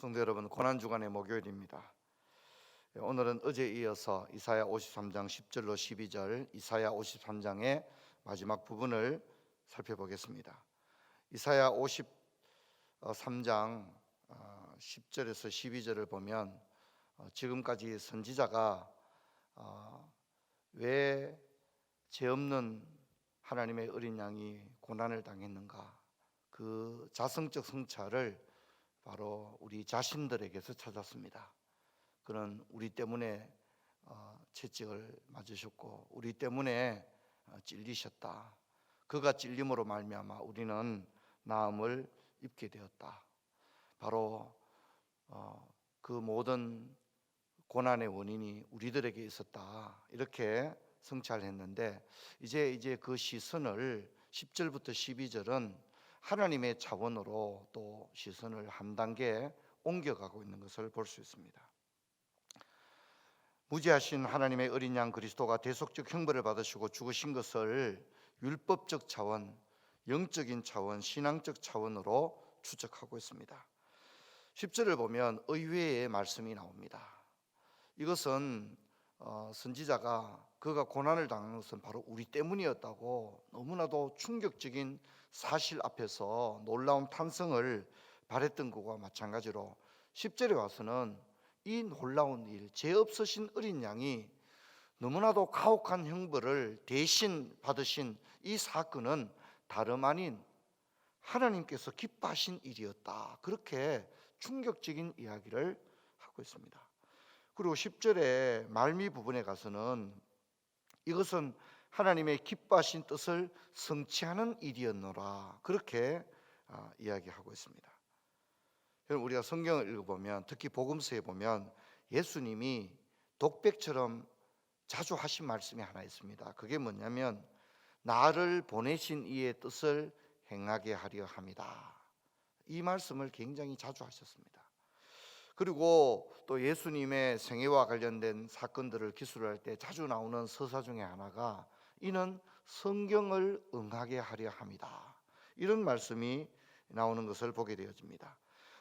성도 여러분, 고난주간의 목요일입니다. 오늘은 어제에 이어서 이사야 53장 10절로 12절, 이사야 53장의 마지막 부분을 살펴보겠습니다. 이사야 53장 10절에서 12절을 보면 지금까지 선지자가 왜 죄 없는 하나님의 어린 양이 고난을 당했는가, 그 자성적 성찰을 바로 우리 자신들에게서 찾았습니다. 그는 우리 때문에 채찍을 맞으셨고 우리 때문에 찔리셨다. 그가 찔림으로 말미암아 우리는 나음을 입게 되었다. 바로 그 모든 고난의 원인이 우리들에게 있었다. 이렇게 성찰했는데 이제 그 시선을 10절부터 12절은 하나님의 차원으로 또 시선을 한 단계 옮겨가고 있는 것을 볼 수 있습니다. 무지하신 하나님의 어린 양 그리스도가 대속적 형벌을 받으시고 죽으신 것을 율법적 차원, 영적인 차원, 신앙적 차원으로 추적하고 있습니다. 10절을 보면 의외의 말씀이 나옵니다. 이것은 선지자가 그가 고난을 당한 것은 바로 우리 때문이었다고 너무나도 충격적인 사실 앞에서 놀라운 탄성을 발했던 것과 마찬가지로 10절에 와서는 이 놀라운 일, 죄 없으신 어린 양이 너무나도 가혹한 형벌을 대신 받으신 이 사건은 다름 아닌 하나님께서 기뻐하신 일이었다. 그렇게 충격적인 이야기를 하고 있습니다. 그리고 10절의 말미 부분에 가서는 이것은 하나님의 기뻐하신 뜻을 성취하는 일이었노라, 그렇게 이야기하고 있습니다. 여러분, 우리가 성경을 읽어보면, 특히 복음서에 보면 예수님이 독백처럼 자주 하신 말씀이 하나 있습니다. 그게 뭐냐면 나를 보내신 이의 뜻을 행하게 하려 함이다. 이 말씀을 굉장히 자주 하셨습니다. 그리고 또 예수님의 생애와 관련된 사건들을 기술할 때 자주 나오는 서사 중에 하나가 이는 성경을 응하게 하려 함이다. 이런 말씀이 나오는 것을 보게 되어집니다.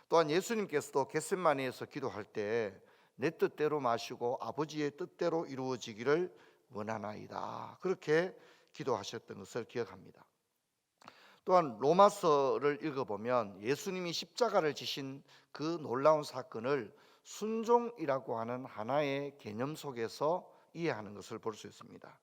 또한 예수님께서도 겟세마네에서 기도할 때 내 뜻대로 마시고 아버지의 뜻대로 이루어지기를 원하나이다. 그렇게 기도하셨던 것을 기억합니다. 또한 로마서를 읽어보면 예수님이 십자가를 지신 그 놀라운 사건을 순종이라고 하는 하나의 개념 속에서 이해하는 것을 볼 수 있습니다.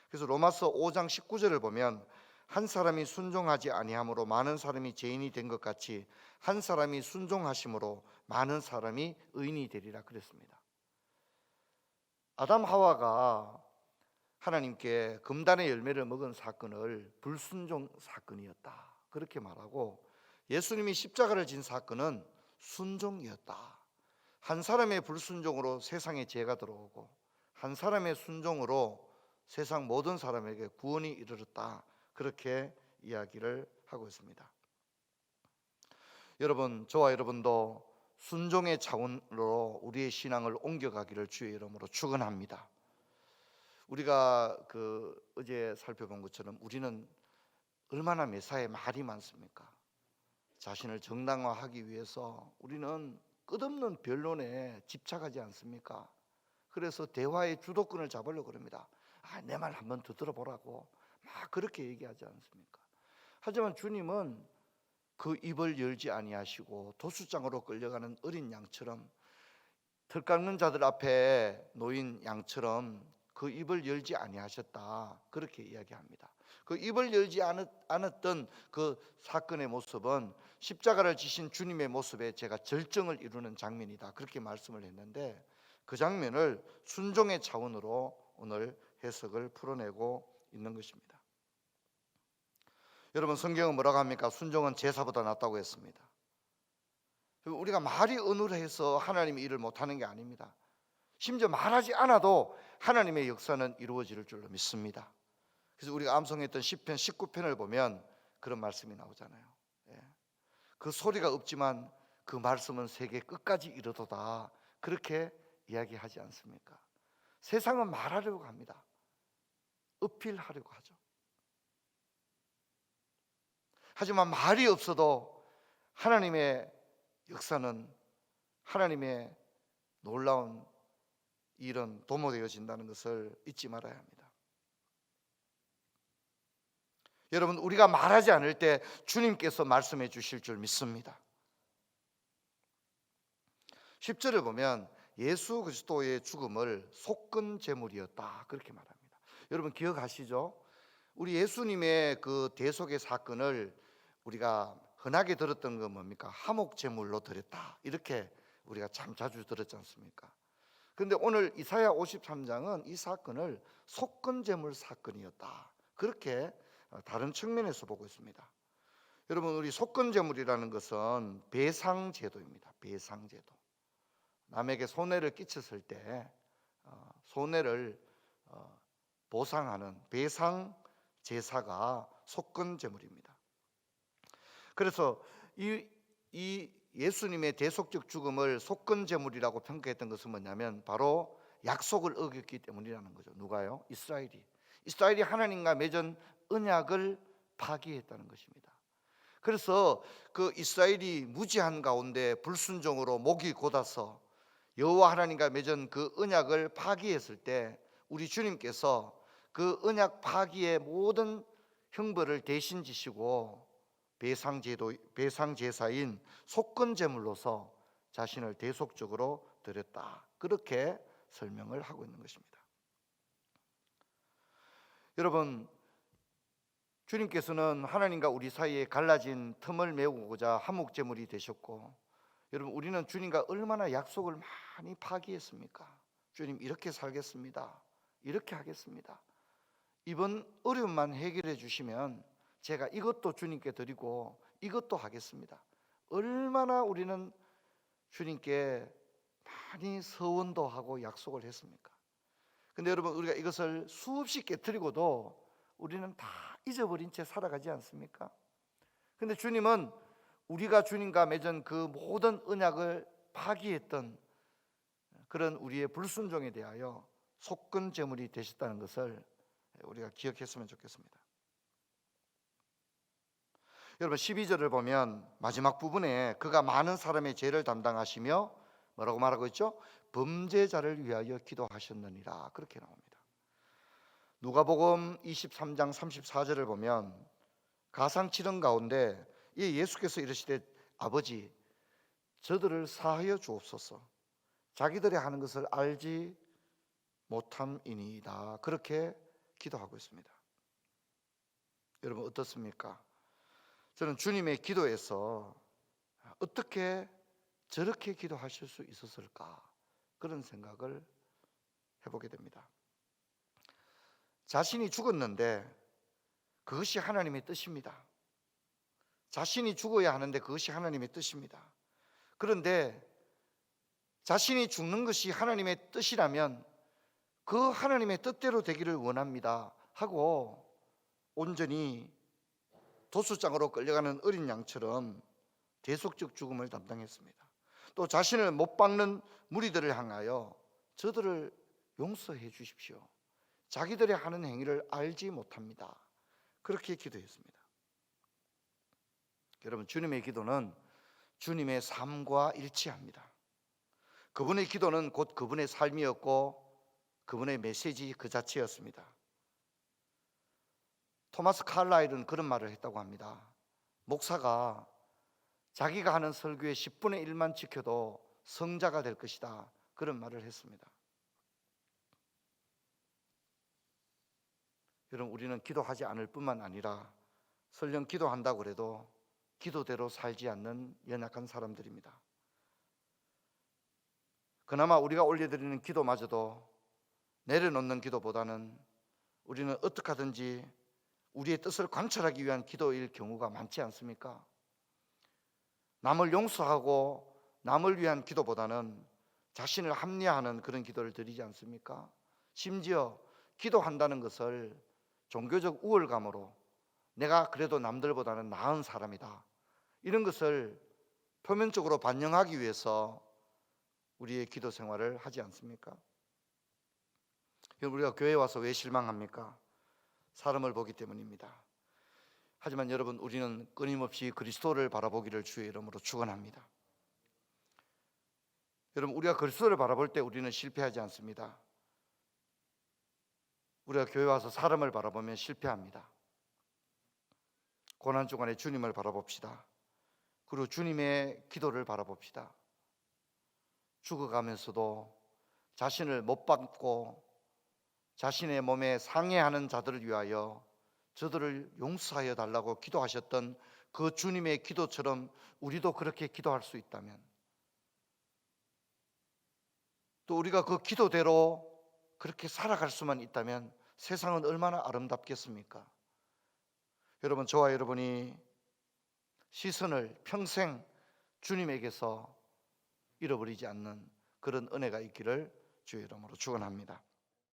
그래서 로마서 5장 19절을 보면 한 사람이 순종하지 아니함으로 많은 사람이 죄인이 된 것 같이 한 사람이 순종하심으로 많은 사람이 의인이 되리라 그랬습니다. 아담 하와가 하나님께 금단의 열매를 먹은 사건을 불순종 사건이었다, 그렇게 말하고 예수님이 십자가를 진 사건은 순종이었다. 한 사람의 불순종으로 세상에 죄가 들어오고 한 사람의 순종으로 세상 모든 사람에게 구원이 이르렀다, 그렇게 이야기를 하고 있습니다. 여러분, 저와 여러분도 순종의 차원으로 우리의 신앙을 옮겨가기를 주의 이름으로 축원합니다. 우리가 어제 살펴본 것처럼 우리는 얼마나 매사에 말이 많습니까? 자신을 정당화하기 위해서 우리는 끝없는 변론에 집착하지 않습니까? 그래서 대화의 주도권을 잡으려고 합니다. 내 말 한번 더 들어보라고 막 그렇게 얘기하지 않습니까? 하지만 주님은 그 입을 열지 아니하시고 도수장으로 끌려가는 어린 양처럼, 털 깎는 자들 앞에 놓인 양처럼 그 입을 열지 아니하셨다, 그렇게 이야기합니다. 그 입을 열지 않았던 그 사건의 모습은 십자가를 지신 주님의 모습에 제가 절정을 이루는 장면이다, 그렇게 말씀을 했는데 그 장면을 순종의 차원으로 오늘 해석을 풀어내고 있는 것입니다. 여러분, 성경은 뭐라고 합니까? 순종은 제사보다 낫다고 했습니다. 우리가 말이 어눌해서 하나님이 일을 못하는 게 아닙니다. 심지어 말하지 않아도 하나님의 역사는 이루어질 줄로 믿습니다. 그래서 우리가 암송했던 시편 19편을 보면 그런 말씀이 나오잖아요. 그 소리가 없지만 그 말씀은 세계 끝까지 이르도다, 그렇게 이야기하지 않습니까? 세상은 말하려고 합니다. 어필하려고 하죠. 하지만 말이 없어도 하나님의 역사는 하나님의 놀라운 일은 도모되어진다는 것을 잊지 말아야 합니다. 여러분, 우리가 말하지 않을 때 주님께서 말씀해 주실 줄 믿습니다. 10절을 보면 예수 그리스도의 죽음을 속건 제물이었다 그렇게 말합니다. 여러분 기억하시죠? 우리 예수님의 그 대속의 사건을 우리가 흔하게 들었던 건 뭡니까? 화목 제물로 드렸다 이렇게 우리가 참 자주 들었지 않습니까? 그런데 오늘 이사야 53장은 이 사건을 속건 제물 사건이었다 그렇게 다른 측면에서 보고 있습니다. 여러분, 우리 속건 제물이라는 것은 배상 제도입니다. 배상 제도. 남에게 손해를 끼쳤을 때 손해를 보상하는 배상 제사가 속건 제물입니다. 그래서 이 예수님의 대속적 죽음을 속건 제물이라고 평가했던 것은 뭐냐면 바로 약속을 어겼기 때문이라는 거죠. 누가요? 이스라엘이 하나님과 맺은 언약을 파기했다는 것입니다. 그래서 그 이스라엘이 무지한 가운데 불순종으로 목이 곧아서 여호와 하나님과 맺은 그 언약을 파기했을 때 우리 주님께서 그 언약 파기의 모든 형벌을 대신 지시고 배상 제사인 속건 제물로서 자신을 대속적으로 드렸다 그렇게 설명을 하고 있는 것입니다. 여러분, 주님께서는 하나님과 우리 사이에 갈라진 틈을 메우고자 화목 제물이 되셨고, 여러분 우리는 주님과 얼마나 약속을 많이 파기했습니까? 주님 이렇게 살겠습니다. 이렇게 하겠습니다. 이번 어려움만 해결해 주시면 제가 이것도 주님께 드리고 이것도 하겠습니다. 얼마나 우리는 주님께 많이 서원도 하고 약속을 했습니까? 근데 여러분 우리가 이것을 수없이 깨뜨리고도 우리는 다 잊어버린 채 살아가지 않습니까? 근데 주님은 우리가 주님과 맺은 그 모든 언약을 파기했던 그런 우리의 불순종에 대하여 속건 제물이 되셨다는 것을 우리가 기억했으면 좋겠습니다. 여러분 12절을 보면 마지막 부분에 그가 많은 사람의 죄를 담당하시며 뭐라고 말하고 있죠? 범죄자를 위하여 기도하셨느니라 그렇게 나옵니다. 누가복음 23장 34절을 보면 가상칠언 가운데 예수께서 이르시되 아버지 저들을 사하여 주옵소서 자기들이 하는 것을 알지 못함이니이다 그렇게 기도하고 있습니다. 여러분 어떻습니까? 저는 주님의 기도에서 어떻게 저렇게 기도하실 수 있었을까 그런 생각을 해보게 됩니다. 자신이 죽었는데 그것이 하나님의 뜻입니다. 자신이 죽어야 하는데 그것이 하나님의 뜻입니다. 그런데 자신이 죽는 것이 하나님의 뜻이라면 그 하나님의 뜻대로 되기를 원합니다 하고 온전히 도수장으로 끌려가는 어린 양처럼 대속적 죽음을 담당했습니다. 또 자신을 못 박는 무리들을 향하여 저들을 용서해 주십시오. 자기들의 하는 행위를 알지 못합니다. 그렇게 기도했습니다. 여러분 주님의 기도는 주님의 삶과 일치합니다. 그분의 기도는 곧 그분의 삶이었고 그분의 메시지 그 자체였습니다. 토마스 칼라일은 그런 말을 했다고 합니다. 목사가 자기가 하는 설교의 10분의 1만 지켜도 성자가 될 것이다 그런 말을 했습니다. 여러분 우리는 기도하지 않을 뿐만 아니라 설령 기도한다고 해도 기도대로 살지 않는 연약한 사람들입니다. 그나마 우리가 올려드리는 기도마저도 내려놓는 기도보다는 우리는 어떻게 하든지 우리의 뜻을 관철하기 위한 기도일 경우가 많지 않습니까? 남을 용서하고 남을 위한 기도보다는 자신을 합리화하는 그런 기도를 드리지 않습니까? 심지어 기도한다는 것을 종교적 우월감으로 내가 그래도 남들보다는 나은 사람이다 이런 것을 표면적으로 반영하기 위해서 우리의 기도 생활을 하지 않습니까? 우리가 교회에 와서 왜 실망합니까? 사람을 보기 때문입니다. 하지만 여러분 우리는 끊임없이 그리스도를 바라보기를 주의 이름으로 축원합니다. 여러분, 우리가 그리스도를 바라볼 때 우리는 실패하지 않습니다. 우리가 교회 와서 사람을 바라보면 실패합니다. 고난주간에 주님을 바라봅시다. 그리고 주님의 기도를 바라봅시다. 죽어가면서도 자신을 못 받고 자신의 몸에 상해하는 자들을 위하여 저들을 용서하여 달라고 기도하셨던 그 주님의 기도처럼 우리도 그렇게 기도할 수 있다면, 또 우리가 그 기도대로 그렇게 살아갈 수만 있다면 세상은 얼마나 아름답겠습니까? 여러분, 저와 여러분이 시선을 평생 주님에게서 잃어버리지 않는 그런 은혜가 있기를 주의 이름으로 축원합니다.